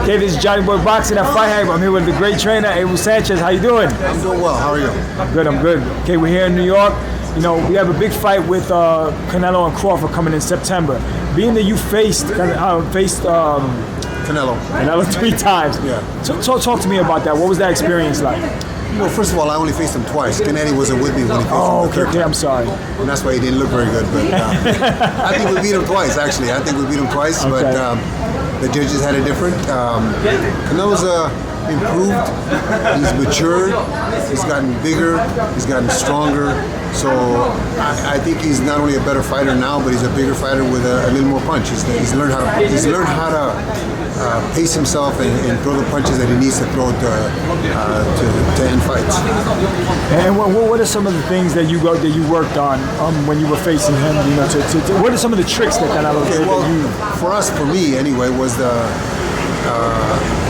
Okay, this is Johnny Boy Boxing at Fight Hype. I'm here with the great trainer, Sanchez. How you doing? I'm doing well. How are you? I'm good. Okay, we're here in New York. You know, we have a big fight with Canelo and Crawford coming in September. Being that you faced Canelo 3 times. Yeah. So talk to me about that. What was that experience like? Well, first of all, I only faced him twice. Canelo wasn't with me when he faced him the third time. I'm sorry. And that's why he didn't look very good. But I think we beat him twice, actually. But the judges had it different. Canelo's improved. He's matured. He's gotten bigger. He's gotten stronger. So I think he's not only a better fighter now, but he's a bigger fighter with a little more punch. He's learned how to pace himself and throw the punches that he needs to throw to end fights. And what are some of the things that you worked on when you were facing him? You know, what are some of the tricks that Canelo did? Well, for me anyway, was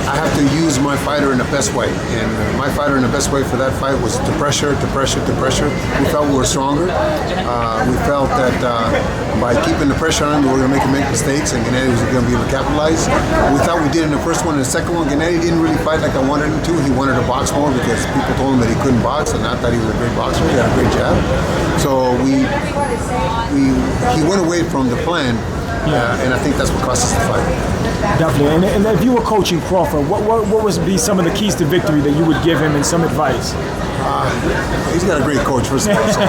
I have to use my fighter in the best way, and my fighter in the best way for that fight was to pressure. We felt we were stronger. We felt that by keeping the pressure on him, we were going to make mistakes, and Gennady was going to be able to capitalize. We thought we did in the first one. In the second one, Gennady didn't really fight like I wanted him to. He wanted to box more because people told him that he couldn't box, and I thought he was a great boxer. He had a great jab. So he went away from the plan. And I think that's what cost us the fight. Definitely. And if you were coaching Crawford, what would be some of the keys to victory that you would give him and some advice? He's got a great coach, first of all. So,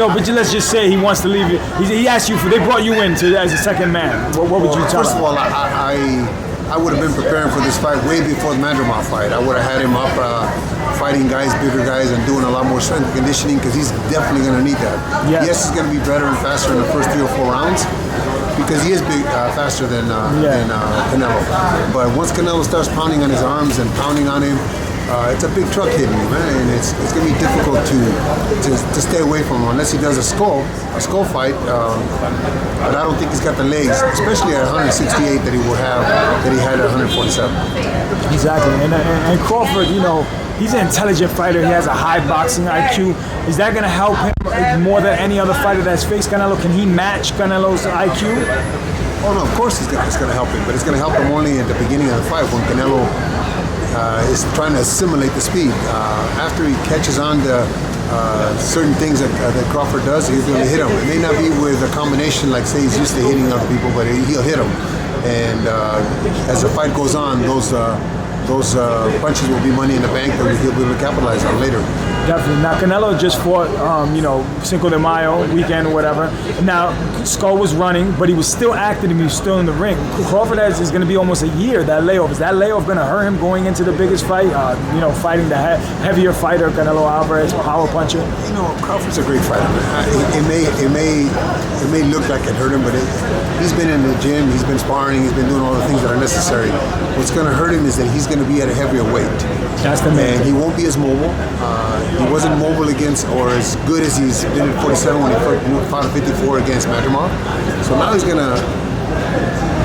no, but let's just say he wants to leave you. He asked you they brought you in as a second man. What would you tell him? First of all, I would have been preparing for this fight way before the Mandrama fight. I would have had him up fighting guys, bigger guys, and doing a lot more strength and conditioning because he's definitely going to need that. Yes, he's going to be better and faster in the first 3 or 4 rounds. Because he is big, faster than Canelo. But once Canelo starts pounding on his arms and pounding on him, it's a big truck hitting him, man, and it's going to be difficult to stay away from him unless he does a skull fight. But I don't think he's got the legs, especially at 168 that he had at 147. Exactly, and Crawford, you know, he's an intelligent fighter. He has a high boxing IQ. Is that going to help him more than any other fighter that's faced Canelo? Can he match Canelo's IQ? Oh no, of course it's going to help him, but it's going to help him only at the beginning of the fight when Canelo is trying to assimilate the speed. After he catches on to certain things that Crawford does, he's going to hit him. It may not be with a combination like, say, he's used to hitting other people, but he'll hit him. And as the fight goes on, those punches will be money in the bank that he'll be able to capitalize on later. Definitely. Now, Canelo just fought, Cinco de Mayo weekend or whatever. Now, Skull was running, but he was still active and he was still in the ring. Crawford is going to be almost a year, that layoff. Is that layoff going to hurt him going into the biggest fight? Fighting the heavier fighter, Canelo Alvarez, power puncher? You know, Crawford's a great fighter. It may look like it hurt him, but he's been in the gym, he's been sparring, he's been doing all the things that are necessary. What's going to hurt him is that he's going to be at a heavier weight. That's the main thing. He won't be as mobile. He wasn't mobile against or as good as he's been at 47 when he fought at 54 against Madrimov. So now he's going to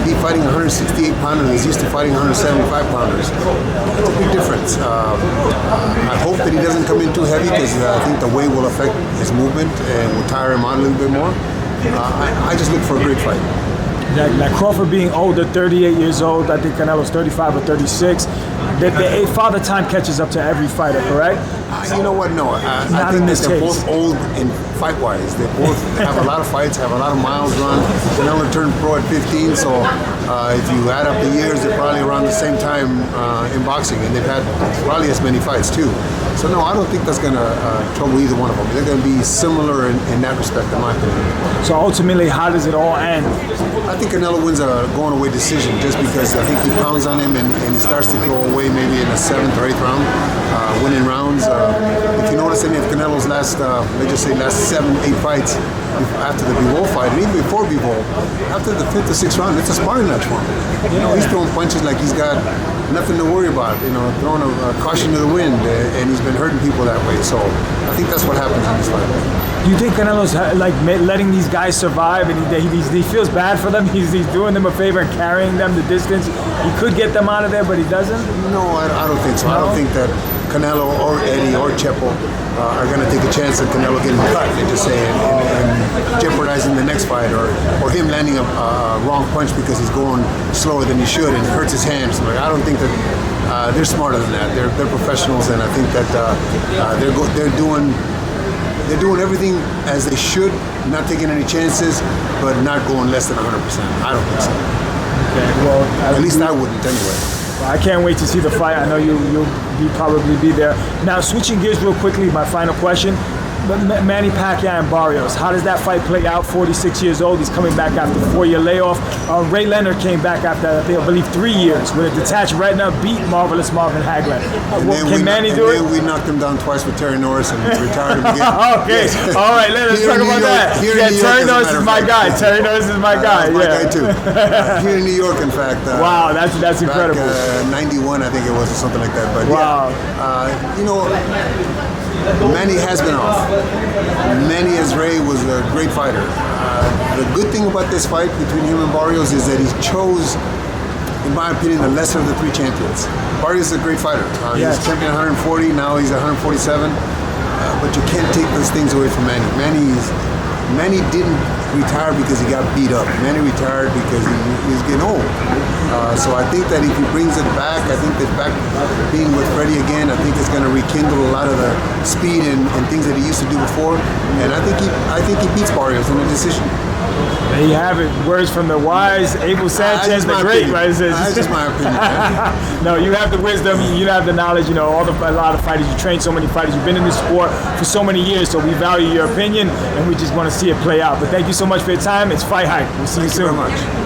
be fighting 168 pounders. He's used to fighting 175 pounders. That's a big difference. I hope that he doesn't come in too heavy because I think the weight will affect his movement and will tire him out a little bit more. I just look for a great fight. Now Crawford being older, 38 years old, I think Canelo's 35 or 36. The father time catches up to every fighter, correct? You know what? No, I think that they're both old in fight-wise. They both have a lot of fights, have a lot of miles run. Canelo turned pro at 15, so if you add up the years, they're probably around the same time in boxing, and they've had probably as many fights too. So no, I don't think that's going to trouble either one of them. They're going to be similar in that respect, in my opinion. So ultimately, how does it all end? I think Canelo wins a going-away decision just because I think he pounds on him and he starts to go away maybe in the 7th or 8th round, winning rounds. If you notice any of Canelo's last 7, 8 fights after the Bivol fight, and even before Bivol, after the 5th or 6th round, it's a sparring match for him. You know, he's throwing punches like he's got nothing to worry about. You know, throwing a caution to the wind, and he's been hurting people that way. So I think that's what happens in this fight. Do you think Canelo's letting these guys survive, and he feels bad for them? He's doing them a favor and carrying them the distance. He could get them out of there, but he doesn't? No, I don't think so. I don't think that Canelo or Eddie or Chepo are going to take a chance of Canelo getting cut, and just say, and jeopardizing the next fight, or him landing a wrong punch because he's going slower than he should and it hurts his hands. Like, I don't think that they're smarter than that. They're professionals, and I think that they're doing everything as they should, not taking any chances, but not going less than 100%. I don't think so. Okay, well, at least I wouldn't anyway. Well, I can't wait to see the fight. I know you'll probably be there. Now, switching gears real quickly, my final question. Manny Pacquiao and Barrios, how does that fight play out? 46 years old, he's coming back after a 4-year layoff. Ray Leonard came back after, I believe, 3 years with a detached retina, beat Marvelous Marvin Hagler. Can Manny do it? We knocked him down twice with Terry Norris and retired him again. Okay, yes. All right, let's talk about that. Yeah, Terry Norris is my guy. Terry Norris is my guy. My guy too. Here in New York, in fact. Wow, that's incredible. Back, 91, I think it was, or something like that. But wow. Yeah, you know, Manny has been off. Manny, as Ray, was a great fighter. The good thing about this fight between him and Barrios is that he chose, in my opinion, the lesser of the 3 champions. Barrios is a great fighter. Yes. He's champion 140, now he's 147. But you can't take those things away from Manny. Manny didn't retire because he got beat up. Manny retired because he was getting old. So I think that if he brings it back, I think that back being with Freddie again, I think it's going to rekindle a lot of the speed and things that he used to do before. And I think he beats Barrios in a decision. There you have it. Words from the wise, able Sanchez, the great. Right? That's just my opinion. Man. No, you have the wisdom. You have the knowledge. You know, a lot of fighters. You train so many fighters. You've been in this sport for so many years. So we value your opinion, and we just want to see it play out. But thank you so much for your time. It's Fight Hype. We'll see you soon. Thank you very much.